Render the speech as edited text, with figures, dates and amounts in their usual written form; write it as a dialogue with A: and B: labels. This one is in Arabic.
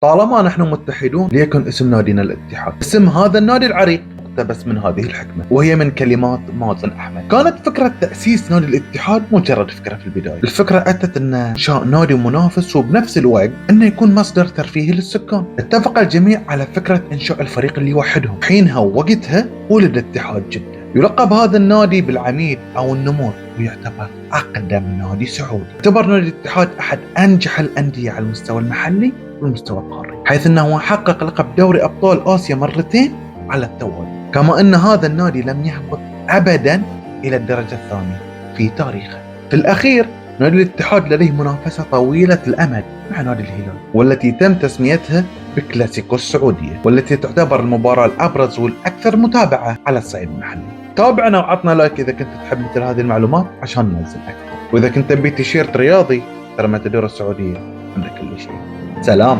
A: طالما نحن متحدون ليكن اسم نادينا الاتحاد. اسم هذا النادي العريق مقتبس من هذه الحكمة، وهي من كلمات مازن أحمد. كانت فكرة تأسيس نادي الاتحاد مجرد فكرة في البداية. الفكرة أتت أن إنشاء نادي منافس وبنفس الوقت أنه يكون مصدر ترفيهي للسكان. اتفق الجميع على فكرة إنشاء الفريق اللي يوحدهم. حينها ووقتها ولد اتحاد جدة. يلقب هذا النادي بالعميد أو النمور، ويعتبر أقدم نادي سعودي. يعتبر نادي الاتحاد أحد أنجح الأندية على المستوى المحلي والمستوى القاري، حيث أنه حقق لقب دوري أبطال آسيا مرتين على التوالي. كما أن هذا النادي لم يهبط أبدا إلى الدرجة الثانية في تاريخه. في الأخير نادي الاتحاد لديه منافسة طويلة الأمد مع نادي الهلال، والتي تم تسميتها بكلاسيكو السعودية، والتي تعتبر المباراة الأبرز والأكثر متابعة على الصعيد المحلي. تابعنا وعطنا لايك إذا كنت تحب مثل هذه المعلومات عشان ننزل أكثر، وإذا كنت تبي تيشيرت رياضي ترى ماتادور السعودية عندك كل شيء. سلام.